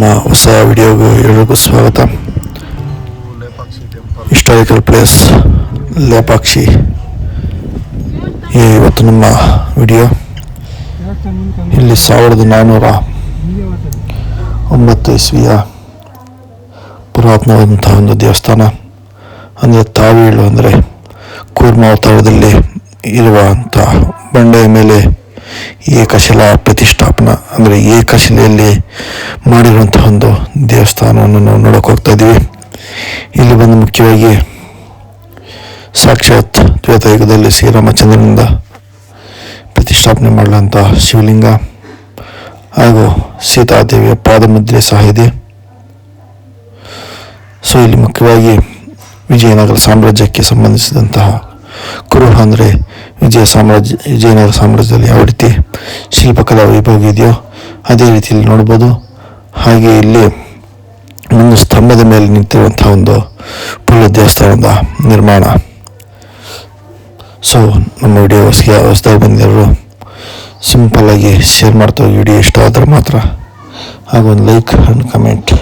ನಮ್ಮ ಹೊಸ ವಿಡಿಯೋಗೂ ಎಲ್ಲರಿಗೂ ಸ್ವಾಗತ. ಹಿಸ್ಟಾರಿಕಲ್ ಪ್ಲೇಸ್ ಲೇಪಾಕ್ಷಿ ಇವತ್ತು ನಮ್ಮ ವಿಡಿಯೋ. ಇಲ್ಲಿ 1409 ಇಸ್ವಿಯ ಪುರಾತನವಾದಂತಹ ಒಂದು ದೇವಸ್ಥಾನ. ಅಂದರೆ ತಾವೀಳು ಅಂದರೆ ಕೂರ್ಮಾವತಾರದಲ್ಲಿ ಇರುವಂಥ ಬಂಡೆಯ ಮೇಲೆ ಏಕಶಿಲಾ ಪ್ರತಿಷ್ಠಾಪನಾ ಅಂದರೆ ಏಕಶಿಲೆಯಲ್ಲಿ ಮಾಡಿರುವಂತಹ ಒಂದು ದೇವಸ್ಥಾನವನ್ನು ನಾವು ನೋಡೋಕೆ ಹೋಗ್ತಾ ಇದ್ದೀವಿ. ಇಲ್ಲಿ ಬಂದು ಮುಖ್ಯವಾಗಿ ಸಾಕ್ಷಾತ್ ತ್ರೇತಾಯುಗದಲ್ಲಿ ಶ್ರೀರಾಮಚಂದ್ರನಿಂದ ಪ್ರತಿಷ್ಠಾಪನೆ ಮಾಡಲಂಥ ಶಿವಲಿಂಗ ಹಾಗೂ ಸೀತಾದೇವಿಯ ಪಾದಮುದ್ರೆ ಸಹ ಇದೆ. ಸೊ ಇಲ್ಲಿ ಮುಖ್ಯವಾಗಿ ವಿಜಯನಗರ ಸಾಮ್ರಾಜ್ಯಕ್ಕೆ ಸಂಬಂಧಿಸಿದಂತಹ ಕುರುಹ ಅಂದರೆ ವಿಜಯನಗರ ಸಾಮ್ರಾಜ್ಯದಲ್ಲಿ ಯಾವ ರೀತಿ ಶಿಲ್ಪಕಲಾ ವೈಭವ ಇದೆಯೋ ಅದೇ ರೀತಿಯಲ್ಲಿ ನೋಡ್ಬೋದು. ಹಾಗೆ ಇಲ್ಲಿ ಒಂದು ಸ್ತಂಭದ ಮೇಲೆ ನಿಂತಿರುವಂತಹ ಒಂದು ಪುಲ್ಲ ದೇವಸ್ಥಾನದ ನಿರ್ಮಾಣ. ಸೊ ನಮ್ಮ ವಿಡಿಯೋ ಹೊಸದಾಗಿ ಬಂದಿರೋರು ಸಿಂಪಲ್ಲಾಗಿ ಶೇರ್ ಮಾಡ್ತಾ ವಿಡಿಯೋ ಇಷ್ಟ ಆದರೆ ಮಾತ್ರ ಹಾಗೂ ಒಂದು ಲೈಕ್ ಆ್ಯಂಡ್ ಕಮೆಂಟ್.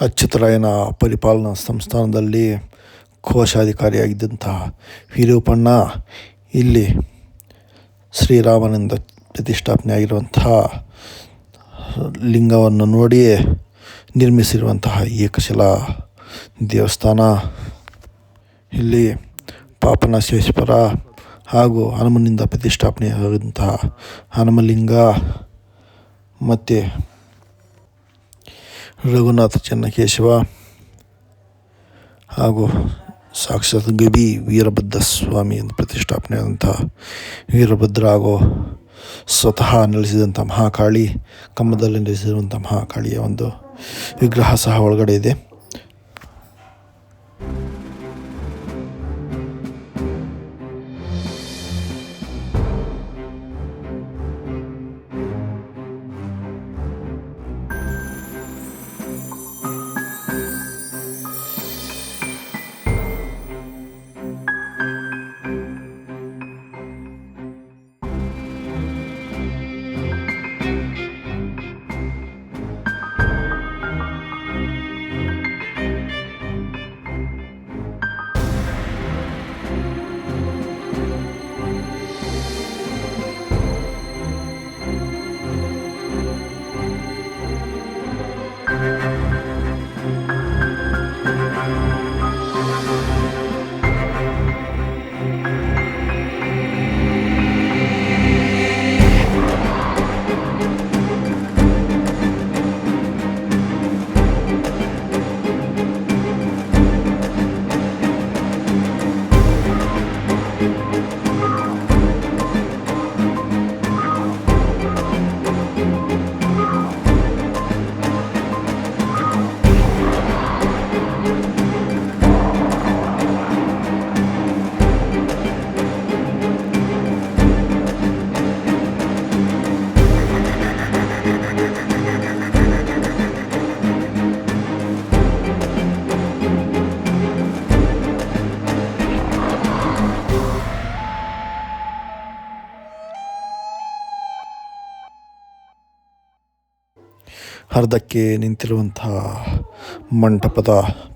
ಅಚ್ಯುತರಾಯನ ಪರಿಪಾಲನಾ ಸಂಸ್ಥಾನದಲ್ಲಿ ಕೋಶಾಧಿಕಾರಿಯಾಗಿದ್ದಂತಹ ವಿರೂಪಣ್ಣ ಇಲ್ಲಿ ಶ್ರೀರಾಮನಿಂದ ಪ್ರತಿಷ್ಠಾಪನೆ ಆಗಿರುವಂತಹ ಲಿಂಗವನ್ನು ನೋಡಿಯೇ ನಿರ್ಮಿಸಿರುವಂತಹ ಏಕಶಿಲಾ ದೇವಸ್ಥಾನ. ಇಲ್ಲಿ ಪಾಪನಾಶೇಶ್ವರ ಹಾಗೂ ಹನುಮನಿಂದ ಪ್ರತಿಷ್ಠಾಪನೆಯಾದಂತಹ ಹನುಮಲಿಂಗ ಮತ್ತು ರಘುನಾಥ ಚೆನ್ನಕೇಶವ ಹಾಗೂ ಸಾಕ್ಷಾತ್ ಗವಿ ವೀರಭದ್ರ ಸ್ವಾಮಿ ಎಂದು ಪ್ರತಿಷ್ಠಾಪನೆಯಾದಂಥ ವೀರಭದ್ರ ಹಾಗೂ ಸ್ವತಃ ನೆಲೆಸಿದಂಥ ಮಹಾಕಾಳಿ, ಕಂಬದಲ್ಲಿ ನೆಲೆಸಿರುವಂಥ ಮಹಾಕಾಳಿಯ ಒಂದು ವಿಗ್ರಹ ಸಹ ಒಳಗಡೆ ಇದೆ. ಅರ್ಧಕ್ಕೆ ನಿಂತಿರುವಂತಹ ಮಂಟಪದ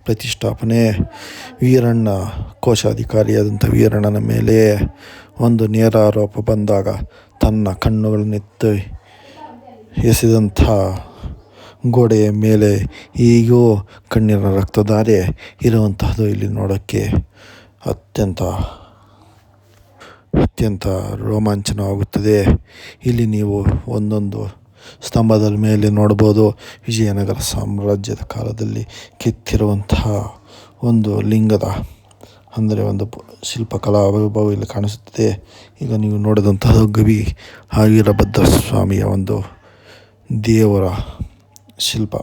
ಪ್ರತಿಷ್ಠಾಪನೆ ವೀರಣ್ಣ ಕೋಶಾಧಿಕಾರಿಯಾದಂಥ ವೀರಣ್ಣನ ಮೇಲೆ ಒಂದು ನೇರ ಆರೋಪ ಬಂದಾಗ ತನ್ನ ಕಣ್ಣುಗಳನ್ನೆತ್ತಿ ಎಸೆದಂಥ ಗೋಡೆಯ ಮೇಲೆ ಈಗೂ ಕಣ್ಣಿನ ರಕ್ತಧಾರೆ ಇರುವಂತಹದ್ದು ಇಲ್ಲಿ ನೋಡೋಕ್ಕೆ ಅತ್ಯಂತ ರೋಮಾಂಚನವಾಗುತ್ತದೆ. ಇಲ್ಲಿ ನೀವು ಒಂದೊಂದು ಸ್ತಂಭದ ಮೇಲೆ ನೋಡ್ಬೋದು ವಿಜಯನಗರ ಸಾಮ್ರಾಜ್ಯದ ಕಾಲದಲ್ಲಿ ಕೆತ್ತಿರುವಂತಹ ಒಂದು ಲಿಂಗದ ಅಂದರೆ ಒಂದು ಶಿಲ್ಪಕಲಾ ವೈಭವ ಇಲ್ಲಿ ಕಾಣಿಸುತ್ತಿದೆ. ಈಗ ನೀವು ನೋಡಿದಂತಹ ಗವಿ ವೀರಭದ್ರ ಸ್ವಾಮಿಯ ಒಂದು ದೇವರ ಶಿಲ್ಪ.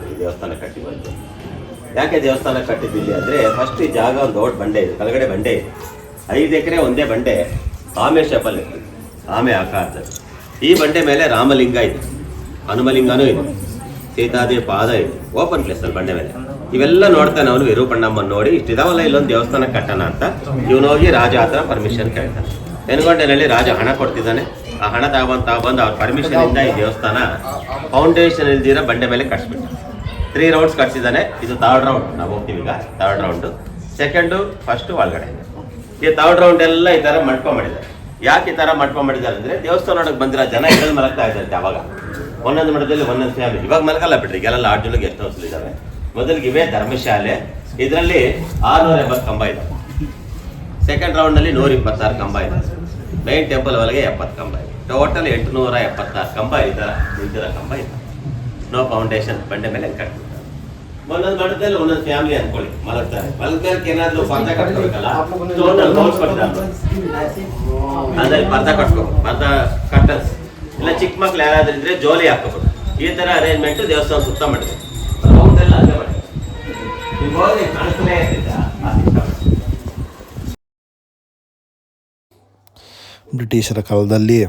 ಈ ದೇವಸ್ಥಾನ ಕಟ್ಟಿ ಬಂತು. ಯಾಕೆ ದೇವಸ್ಥಾನ ಕಟ್ಟಿದ್ದಿಲ್ಲಿ ಅಂದರೆ ಫಸ್ಟ್ ಈ ಜಾಗ ಒಂದು ದೊಡ್ಡ ಬಂಡೆ ಇದೆ, ಕೆಳಗಡೆ ಬಂಡೆ ಇದೆ, 5 ಎಕರೆ ಒಂದೇ ಬಂಡೆ, ಆಮೆ ಶೇಪಲ್ಲಿ ಇರ್ತದೆ, ಆಮೆ ಆಕಾರದಲ್ಲಿ. ಈ ಬಂಡೆ ಮೇಲೆ ರಾಮಲಿಂಗ ಇದೆ, ಹನುಮಲಿಂಗನೂ ಇದೆ, ಸೀತಾದೇವಿ ಪಾದ ಇದೆ, ಓಪನ್ ಪ್ಲೇಸಲ್ಲಿ ಬಂಡೆ ಮೇಲೆ. ಇವೆಲ್ಲ ನೋಡ್ತಾನೆ ಅವನು ವಿರೂಪಣ್ಣಮ್ಮನ ನೋಡಿ ಇಷ್ಟಿದಾವಲ್ಲ ಇಲ್ಲೊಂದು ದೇವಸ್ಥಾನ ಕಟ್ಟೋಣ ಅಂತ ಇವನೋಗಿ ರಾಜ ಹತ್ರ ಪರ್ಮಿಷನ್ ಕೇಳ್ತಾನೆ. ನೆನಗೊಂಡೇನಲ್ಲಿ ರಾಜ ಹಣ ಕೊಡ್ತಿದ್ದಾನೆ. ಆ ಹಣ ತಗೊಂಡು ಅವ್ರ ಪರ್ಮಿಷನ್ ಇಂದ ಈ ದೇವಸ್ಥಾನ ಫೌಂಡೇಶನ್ ಇಲ್ದಿರೋ ಬಂಡೆ ಮೇಲೆ ಕಟ್ಸ್ಬಿಟ್ಟು 3 ರೌಂಡ್ಸ್ ಕಟ್ಸಿದ್ದಾನೆ. ಇದು 3rd ರೌಂಡ್, ನಾವು ಹೋಗ್ತೀವಿ ಈಗ 3rd ರೌಂಡು. ಸೆಕೆಂಡು ಫಸ್ಟು ಒಳಗಡೆ. ಈ 3rd ರೌಂಡ್ ಎಲ್ಲ ಈ ಥರ ಮಾಡಿದ್ದಾರೆ. ಯಾಕೆ ಈ ಥರ ಮಾಡಿದ್ದಾರೆ ಅಂದರೆ ದೇವಸ್ಥಾನ ನೋಡೋಕೆ ಬಂದಿರೋ ಜನ ಇದ್ರಲ್ಲಿ ಮಲಗ್ತಾ ಇದ್ದಾರೆ. ಅವಾಗ ಒಂದೊಂದು ಮಠದಲ್ಲಿ ಒಂದೊಂದು ಫ್ಯಾಮಿಲಿ, ಇವಾಗ ಮಲಗಲ್ಲ ಬಿಡ್ರಿ, ಈಗೆಲ್ಲ ಲಾಡ್ಜೊಳಗೆ ಗೆಸ್ಟ್ ಹೌಸ್ ಇದ್ದಾವೆ. ಮೊದಲಿಗೆ ಇವೇ ಧರ್ಮಶಾಲೆ, ಇದರಲ್ಲಿ 680 ಕಂಬ ಇದ್ದಾವೆ. ಸೆಕೆಂಡ್ ರೌಂಡ್ನಲ್ಲಿ 126 ಕಂಬ ಇದೆ. ಮೈನ್ ಟೆಂಪಲ್ ಒಳಗೆ 70 ಕಂಬ ಇದೆ. ಟೋಟಲ್ 876 ಕಂಬ ಇದ್ದಾರೆ. ನಿಂತಿರೋ ಕಂಬ ಇದೆ. ನೋ ಫೌಂಡೇಶನ್, ಬಂಡೆ ಮೇಲೆ ಕಟ್ಬಿಡ್ತಾರೆ. ಒಂದೊಂದು ಮಠದಲ್ಲಿ ಒಂದೊಂದು ಫ್ಯಾಮಿಲಿ ಅಂದ್ಕೊಳ್ಳಿ ಮಲಗ್ತಾರೆ. ಮಲಗ್ದಕ್ಕೆ ಏನಾದ್ರು ಪರ್ದ ಕಟ್ಕೋಬೇಕಲ್ಲ, ಅದ್ರಲ್ಲಿ ಪರ್ದ ಕಟ್ಕೋಬೇಕು, ಪರ್ದ ಕಟ್ಟನ್ಸ್. ಇಲ್ಲ ಚಿಕ್ಕ ಮಕ್ಳು ಯಾರಾದ್ರೂ ಇದ್ರೆ ಜೋಲಿ ಹಾಕೋಬೇಕು. ಈ ತರ ಅರೇಂಜ್ಮೆಂಟ್ ದೇವಸ್ಥಾನ ಸುತ್ತ ಮಾಡಿದೆ. ರೌಂಡೆಲ್ಲ ಅದೇ ಮಾಡಿ ಕಾಣಿಸ್ತಲೇ ಇರ್ತಿದ್ದ. ಬ್ರಿಟಿಷರ ಕಾಲದಲ್ಲಿ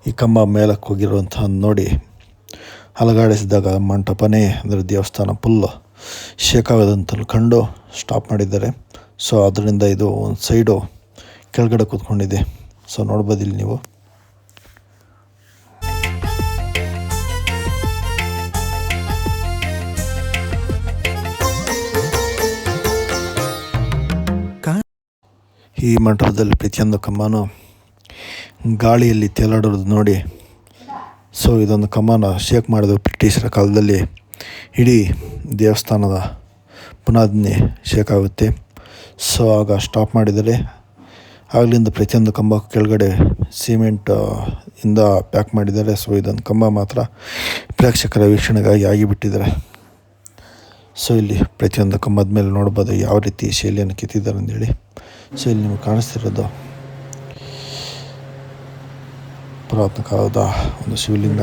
ಈ ಕಂಬ ಮೇಲಕ್ಕೆ ಹೋಗಿರುವಂತಹ ನೋಡಿ ಅಲಗಾಡಿಸಿದಾಗ ಮಂಟಪನೇ ಅಂದರೆ ದೇವಸ್ಥಾನ ಫುಲ್ಲು ಶೇಕ್ ಆಗೋದಂತ ಕಂಡು ಸ್ಟಾಪ್ ಮಾಡಿದ್ದಾರೆ. ಸೊ ಅದರಿಂದ ಇದು ಒಂದು ಸೈಡು ಕೆಳಗಡೆ ಕೂತ್ಕೊಂಡಿದೆ. ಸೊ ನೋಡ್ಬೋದು ಇಲ್ಲಿ ನೀವು. ಈ ಮಂಟಪದಲ್ಲಿ ಪ್ರತಿಯೊಂದು ಕಂಬನೂ ಗಾಳಿಯಲ್ಲಿ ತೇಲಾಡೋದು ನೋಡಿ. ಸೊ ಇದೊಂದು ಕಂಬನ ಶೇಕ್ ಮಾಡಿದ್ರು ಬ್ರಿಟಿಷರ ಕಾಲದಲ್ಲಿ. ಇಡೀ ದೇವಸ್ಥಾನದ ಪುನಾದಿನೇ ಶೇಕ್ ಆಗುತ್ತೆ. ಸೊ ಆಗ ಸ್ಟಾಪ್ ಮಾಡಿದರೆ ಆಗಲಿಂದ ಪ್ರತಿಯೊಂದು ಕಂಬ ಕೆಳಗಡೆ ಸಿಮೆಂಟ್ ಇಂದ ಪ್ಯಾಕ್ ಮಾಡಿದ್ದಾರೆ. ಸೊ ಇದೊಂದು ಕಂಬ ಮಾತ್ರ ಪ್ರೇಕ್ಷಕರ ವೀಕ್ಷಣೆಗಾಗಿ ಆಗಿಬಿಟ್ಟಿದ್ದಾರೆ. ಸೊ ಇಲ್ಲಿ ಪ್ರತಿಯೊಂದು ಕಂಬದ ಮೇಲೆ ನೋಡ್ಬೋದು ಯಾವ ರೀತಿ ಶೈಲಿಯನ್ನು ಕೆತ್ತಿದ್ದಾರೆ ಅಂದೇಳಿ. ಸೊ ಇಲ್ಲಿ ನಿಮಗೆ ಕಾಣಿಸ್ತಿರೋದು ಪುರಾತನ ಕಾಲದ ಒಂದು ಶಿವಲಿಂಗ.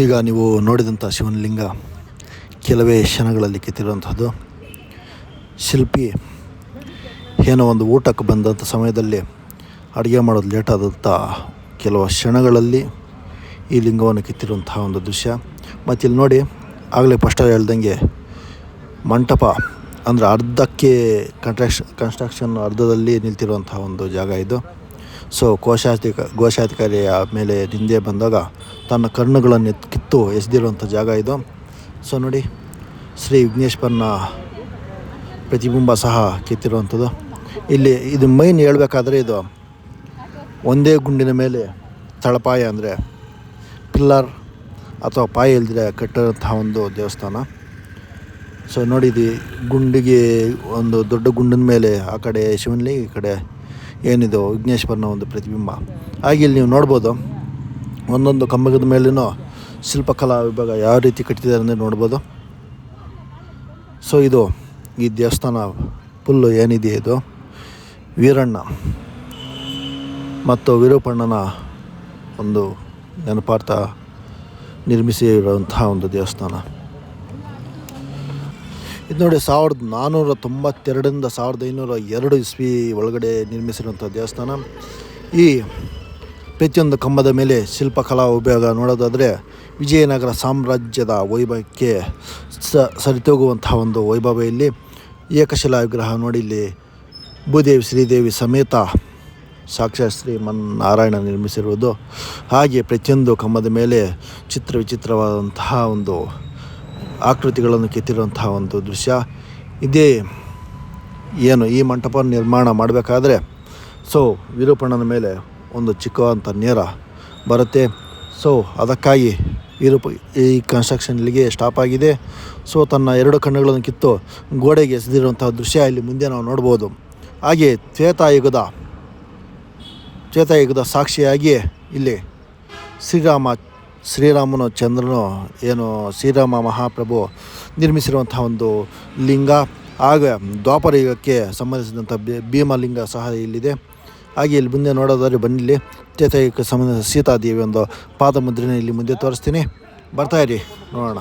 ಈಗ ನೀವು ನೋಡಿದಂಥ ಶಿವನಲಿಂಗ ಕೆಲವೇ ಕ್ಷಣಗಳಲ್ಲಿ ಕೆತ್ತಿರುವಂಥದ್ದು. ಶಿಲ್ಪಿ ಏನೋ ಒಂದು ಊಟಕ್ಕೆ ಬಂದಂಥ ಸಮಯದಲ್ಲಿ ಅಡುಗೆ ಮಾಡೋದು ಲೇಟಾದಂಥ ಕೆಲವು ಕ್ಷಣಗಳಲ್ಲಿ ಈ ಲಿಂಗವನ್ನು ಕಿತ್ತಿರುವಂತಹ ಒಂದು ದೃಶ್ಯ. ಮತ್ತು ಇಲ್ಲಿ ನೋಡಿ, ಆಗಲೇ ಫಸ್ಟಲ್ಲಿ ಹೇಳ್ದಂಗೆ ಮಂಟಪ ಅಂದರೆ ಅರ್ಧಕ್ಕೆ ಕನ್ಸ್ಟ್ರಕ್ಷನ್ ಅರ್ಧದಲ್ಲಿ ನಿಲ್ತಿರುವಂತಹ ಒಂದು ಜಾಗ ಇದು. ಸೊ ಘೋಷಾಧಿಕಾರಿಯ ಮೇಲೆ ನಿಂದೆ ಬಂದಾಗ ತನ್ನ ಕಣ್ಣುಗಳನ್ನು ಕಿತ್ತು ಎಸೆದಿರುವಂಥ ಜಾಗ ಇದು. ಸೊ ನೋಡಿ, ಶ್ರೀ ವಿಘ್ನೇಶ್ವರನ ಪ್ರತಿಬಿಂಬ ಸಹ ಕಿತ್ತಿರುವಂಥದ್ದು. ಇಲ್ಲಿ ಇದು ಮೈನ್ ಹೇಳಬೇಕಾದ್ರೆ ಇದು ಒಂದೇ ಗುಂಡಿನ ಮೇಲೆ ತಳಪಾಯ ಅಂದರೆ ಪಿಲ್ಲರ್ ಅಥವಾ ಪಾಯ ಇಲ್ದಿರ ಕಟ್ಟಿರುವಂತಹ ಒಂದು ದೇವಸ್ಥಾನ. ಸೊ ನೋಡಿ, ಇದು ಗುಂಡಿಗೆ ಒಂದು ದೊಡ್ಡ ಗುಂಡಿನ ಮೇಲೆ ಆ ಕಡೆ ಶಿವನಲಿಂಗ, ಈ ಕಡೆ ಏನಿದು ವಿಘ್ನೇಶ್ವರನ ಒಂದು ಪ್ರತಿಬಿಂಬ. ಹಾಗೆ ಇಲ್ಲಿ ನೀವು ನೋಡ್ಬೋದು, ಒಂದೊಂದು ಕಂಬದ ಮೇಲೂ ಶಿಲ್ಪಕಲಾ ವಿಭಾಗ ಯಾವ ರೀತಿ ಕಟ್ಟಿದ್ದಾರೆ ಅಂದರೆ ನೋಡ್ಬೋದು. ಸೊ ಇದು ಈ ದೇವಸ್ಥಾನ ಫುಲ್ಲು ಏನಿದೆ ಇದು ವೀರಣ್ಣ ಮತ್ತು ವಿರೂಪಣ್ಣನ ಒಂದು ನೆನಪಾರ್ಥ ನಿರ್ಮಿಸಿರುವಂತಹ ಒಂದು ದೇವಸ್ಥಾನ ಇದು. ನೋಡಿ, 1492ರಿಂದ 1502 ಇಸ್ವಿ ಒಳಗಡೆ ನಿರ್ಮಿಸಿರುವಂಥ ದೇವಸ್ಥಾನ. ಈ ಪ್ರತಿಯೊಂದು ಕಂಬದ ಮೇಲೆ ಶಿಲ್ಪಕಲಾ ವಿಭಾಗ ನೋಡೋದಾದರೆ ವಿಜಯನಗರ ಸಾಮ್ರಾಜ್ಯದ ವೈಭವಕ್ಕೆ ಸರಿತೋಗುವಂತಹ ಒಂದು ವೈಭವ. ಇಲ್ಲಿ ಏಕಶಿಲಾ ವಿಗ್ರಹ ನೋಡಿ, ಇಲ್ಲಿ ಭೂದೇವಿ ಶ್ರೀದೇವಿ ಸಮೇತ ಸಾಕ್ಷಾತ್ ಶ್ರೀಮನ್ನಾರಾಯಣ ನಿರ್ಮಿಸಿರುವುದು. ಹಾಗೆ ಪ್ರತಿಯೊಂದು ಕಂಬದ ಮೇಲೆ ವಿಚಿತ್ರವಾದಂತಹ ಒಂದು ಆಕೃತಿಗಳನ್ನು ಕೆತ್ತಿರುವಂತಹ ಒಂದು ದೃಶ್ಯ. ಇದೇ ಏನು ಈ ಮಂಟಪ ನಿರ್ಮಾಣ ಮಾಡಬೇಕಾದ್ರೆ ಸೊ ವಿರೂಪಣ್ಣನ ಮೇಲೆ ಒಂದು ಚಿಕ್ಕವಂಥ ನೇರ ಬರುತ್ತೆ. ಸೊ ಅದಕ್ಕಾಗಿ ಈ ಕನ್ಸ್ಟ್ರಕ್ಷನ್ ಇಲ್ಲಿಗೆ ಸ್ಟಾಪ್ ಆಗಿದೆ. ಸೊ ತನ್ನ 2 ಕಣ್ಣುಗಳನ್ನು ಕಿತ್ತು ಗೋಡೆಗೆ ಎಸೆದಿರುವಂಥ ದೃಶ್ಯ ಇಲ್ಲಿ ಮುಂದೆ ನಾವು ನೋಡ್ಬೋದು. ಹಾಗೆ ತ್ರೇತಾಯುಗದ ಸಾಕ್ಷಿಯಾಗಿ ಇಲ್ಲಿ ಶ್ರೀರಾಮನು ಚಂದ್ರನು ಏನು ಶ್ರೀರಾಮ ಮಹಾಪ್ರಭು ನಿರ್ಮಿಸಿರುವಂಥ ಒಂದು ಲಿಂಗ. ಆಗ ದ್ವಾಪರ ಯುಗಕ್ಕೆ ಸಂಬಂಧಿಸಿದಂಥ ಭೀಮಲಿಂಗ ಸಹ ಇಲ್ಲಿದೆ. ಹಾಗೆ ಇಲ್ಲಿ ಮುಂದೆ ನೋಡೋದಾದ್ರೆ ಬನ್ನಿಲ್ಲಿ ತ್ರೇತಾಯುಗಕ್ಕೆ ಸಂಬಂಧಿಸಿದ ಸೀತಾದೇವಿ ಒಂದು ಪಾದಮುದ್ರೆನ ಇಲ್ಲಿ ಮುಂದೆ ತೋರಿಸ್ತೀನಿ, ಬರ್ತಾಯಿರಿ ನೋಡೋಣ.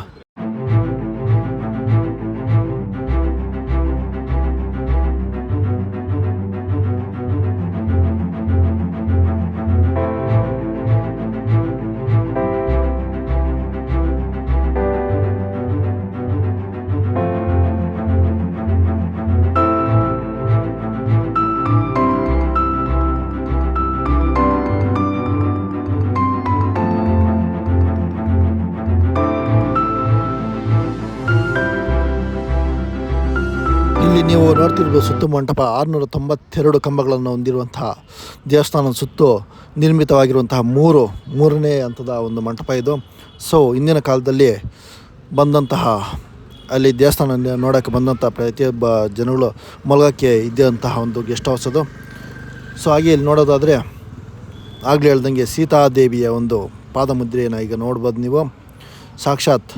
ಇಲ್ಲಿ ನೀವು ನೋಡ್ತಿರ್ಬೋದು, ಸುತ್ತು ಮಂಟಪ 692 ಕಂಬಗಳನ್ನು ಹೊಂದಿರುವಂತಹ ದೇವಸ್ಥಾನದ ಸುತ್ತು ನಿರ್ಮಿತವಾಗಿರುವಂತಹ ಮೂರನೇ ಹಂತದ ಒಂದು ಮಂಟಪ ಇದು. ಸೊ ಇಂದಿನ ಕಾಲದಲ್ಲಿ ಬಂದಂತಹ ಅಲ್ಲಿ ದೇವಸ್ಥಾನ ನೋಡೋಕ್ಕೆ ಬಂದಂಥ ಪ್ರತಿಯೊಬ್ಬ ಜನಗಳು ಮಲಗೋಕ್ಕೆ ಇದ್ದಂತಹ ಒಂದು ಗೆಸ್ಟ್ ಹೌಸ್ ಅದು. ಸೊ ಹಾಗೆ ಇಲ್ಲಿ ನೋಡೋದಾದರೆ ಆಗಲೇ ಹೇಳ್ದಂಗೆ ಸೀತಾದೇವಿಯ ಒಂದು ಪಾದಮುದ್ರೆಯನ್ನು ಈಗ ನೋಡ್ಬೋದು ನೀವು. ಸಾಕ್ಷಾತ್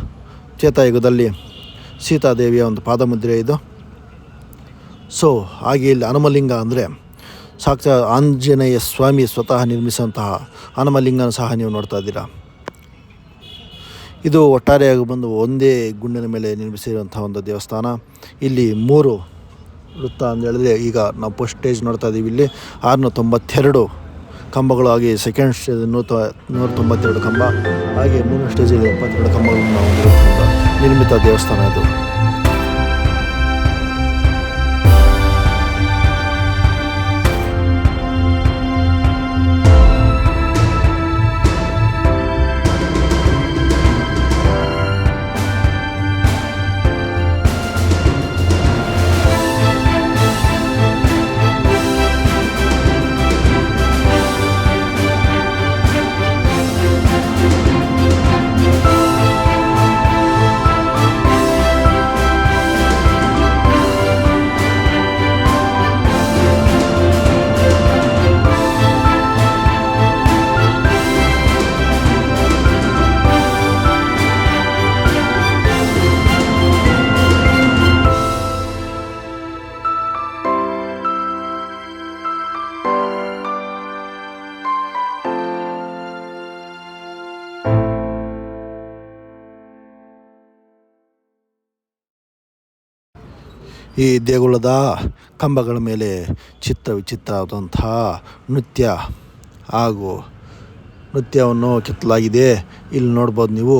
ತ್ರೇತಾಯುಗದಲ್ಲಿ ಸೀತಾದೇವಿಯ ಒಂದು ಪಾದಮುದ್ರೆ ಇದು. ಸೊ ಹಾಗೆ ಇಲ್ಲಿ ಹನುಮಲಿಂಗ ಅಂದರೆ ಸಾಕ್ಷಾತ್ ಆಂಜನೇಯ ಸ್ವಾಮಿ ಸ್ವತಃ ನಿರ್ಮಿಸಿದಂತಹ ಹನುಮಲಿಂಗನ ಸಹ ನೀವು ನೋಡ್ತಾ ಇದ್ದೀರಾ. ಇದು ಒಟ್ಟಾರೆಯಾಗಿ ಬಂದು ಒಂದೇ ಗುಂಡಿನ ಮೇಲೆ ನಿರ್ಮಿಸಿರುವಂಥ ಒಂದು ದೇವಸ್ಥಾನ. ಇಲ್ಲಿ 3 ವೃತ್ತ ಅಂತ ಹೇಳಿದ್ರೆ ಈಗ ನಾವು ಫಸ್ಟ್ ಸ್ಟೇಜ್ ನೋಡ್ತಾ ಇದ್ದೀವಿ. ಇಲ್ಲಿ 692 ಕಂಬಗಳು, ಹಾಗೆ ಸೆಕೆಂಡ್ ಸ್ಟೇಜ್ 192 ಕಂಬ, ಹಾಗೆ 3ನೇ ಸ್ಟೇಜಲ್ಲಿ 72 ಕಂಬಗಳನ್ನು ನಾವು ನಿರ್ಮಿತ ದೇವಸ್ಥಾನ ಇದು. ಈ ದೇಗುಲದ ಕಂಬಗಳ ಮೇಲೆ ವಿಚಿತ್ರವಾದಂತಹ ನೃತ್ಯ ಹಾಗೂ ನೃತ್ಯವನ್ನು ಕೆತ್ತಲಾಗಿದೆ. ಇಲ್ಲಿ ನೋಡ್ಬೋದು ನೀವು,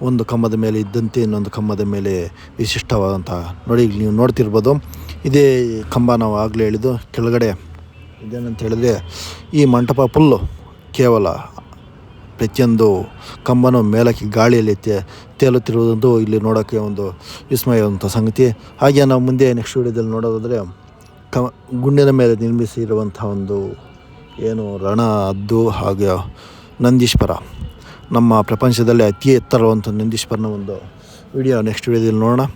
ಒಂದು ಕಂಬದ ಮೇಲೆ ಇದ್ದಂತೆ ಇನ್ನೊಂದು ಕಂಬದ ಮೇಲೆ ವಿಶಿಷ್ಟವಾದಂಥ ನೋಡಿ, ನೀವು ನೋಡ್ತಿರ್ಬೋದು. ಇದೇ ಕಂಬ ನಾವು ಆಗಲೇ ಹೇಳಿದ್ದು. ಕೆಳಗಡೆ ಇದೇನಂತ ಹೇಳಿದ್ರೆ ಈ ಮಂಟಪ ಫುಲ್ಲು ಕೇವಲ ಪ್ರತಿಯೊಂದು ಕಂಬನೂ ಮೇಲಕ್ಕೆ ಗಾಳಿಯಲ್ಲಿ ತೇಲುತ್ತಿರುವುದಂತೂ ಇಲ್ಲಿ ನೋಡೋಕ್ಕೆ ಒಂದು ವಿಸ್ಮಯವಂಥ ಸಂಗತಿ. ಹಾಗೆ ನಾವು ಮುಂದೆ ನೆಕ್ಸ್ಟ್ ವಿಡಿಯೋದಲ್ಲಿ ನೋಡೋದಾದರೆ ಗುಂಡಿನ ಮೇಲೆ ನಿರ್ಮಿಸಿರುವಂಥ ಒಂದು ಏನು ರಣ ಹದ್ದು ಹಾಗೆ ನಂದೀಶ್ವರ, ನಮ್ಮ ಪ್ರಪಂಚದಲ್ಲೇ ಅತಿ ಎತ್ತರವಂಥ ನಂದೀಶ್ವರನ ಒಂದು ವಿಡಿಯೋ ನೆಕ್ಸ್ಟ್ ವಿಡಿಯೋದಲ್ಲಿ ನೋಡೋಣ.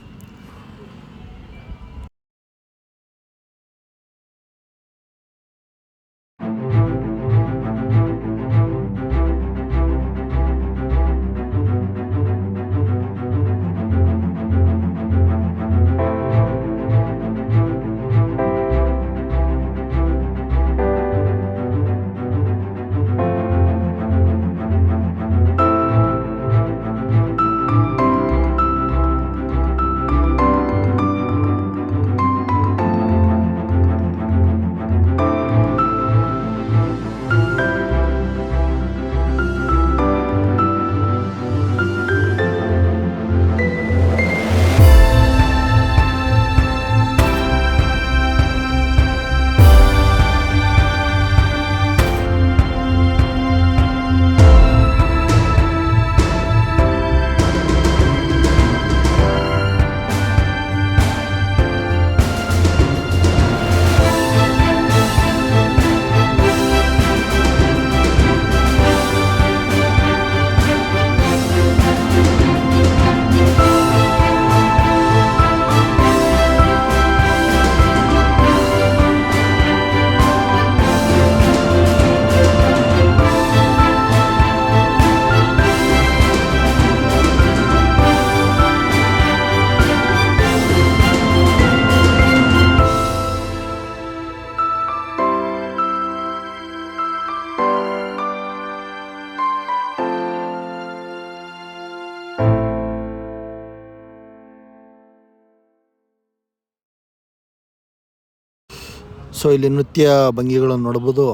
ಸೊ ಇಲ್ಲಿ ನೃತ್ಯ ಭಂಗಿಗಳನ್ನು ನೋಡ್ಬೋದು.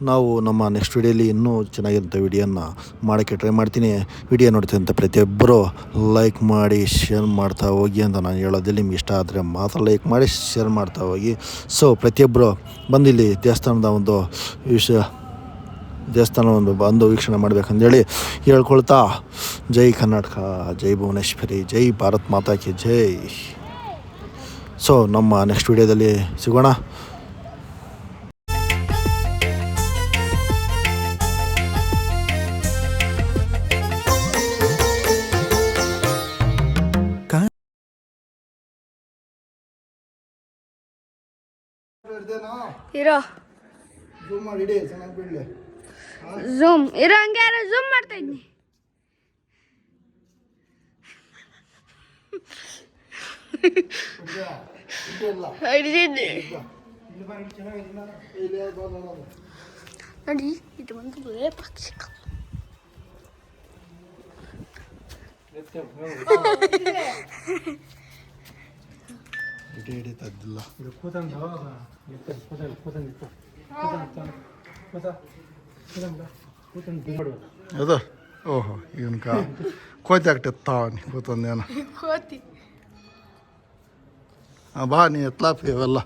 ನಾವು ನಮ್ಮ ನೆಕ್ಸ್ಟ್ ವಿಡಿಯೋಲಿ ಇನ್ನೂ ಚೆನ್ನಾಗಿರೋಂಥ ವಿಡಿಯೋನ ಮಾಡೋಕ್ಕೆ ಟ್ರೈ ಮಾಡ್ತೀನಿ. ವಿಡಿಯೋ ನೋಡ್ತಿದ್ದಂಥ ಪ್ರತಿಯೊಬ್ಬರು ಲೈಕ್ ಮಾಡಿ ಶೇರ್ ಮಾಡ್ತಾ ಹೋಗಿ ಅಂತ ನಾನು ಹೇಳೋದಿಲ್ಲ. ನಿಮ್ಗೆ ಇಷ್ಟ ಆದರೆ ಮಾತ್ರ ಲೈಕ್ ಮಾಡಿ ಶೇರ್ ಮಾಡ್ತಾ ಹೋಗಿ. ಸೊ ಪ್ರತಿಯೊಬ್ಬರು ಬಂದು ಇಲ್ಲಿ ದೇವಸ್ಥಾನದ ಒಂದು ಬಂದು ವೀಕ್ಷಣೆ ಮಾಡಬೇಕಂದೇಳಿ ಹೇಳ್ಕೊಳ್ತಾ, ಜೈ ಕರ್ನಾಟಕ, ಜೈ ಭುವನೇಶ್ವರಿ, ಜೈ ಭಾರತ್ ಮಾತಾ ಕಿ ಜೈ. ಸೊ ನಮ್ಮ ನೆಕ್ಸ್ಟ್ ವಿಡಿಯೋದಲ್ಲಿ ಸಿಗೋಣ. ಇರೋ ಝೂಮ್ ಇರೋ ಹಂಗೆ ಝೂಮ್ ಮಾಡ್ತಾ ಇದ್ದೀನಿ. ನೋಡಿ ಇದು ಒಂದು ಪಕ್ಷಿ. ಹಿಡಿತದ್ದಿಲ್ಲ ಅದು. ಓಹೋ, ಇವನ್ ಕೋತಿ ಆಗ್ತೈತಾವನಿ ಕೂತಂದೇನ. ಕೋತಿ ಬಾ ನೀ ಎತ್ಲಾಪ ಇವೆಲ್ಲ.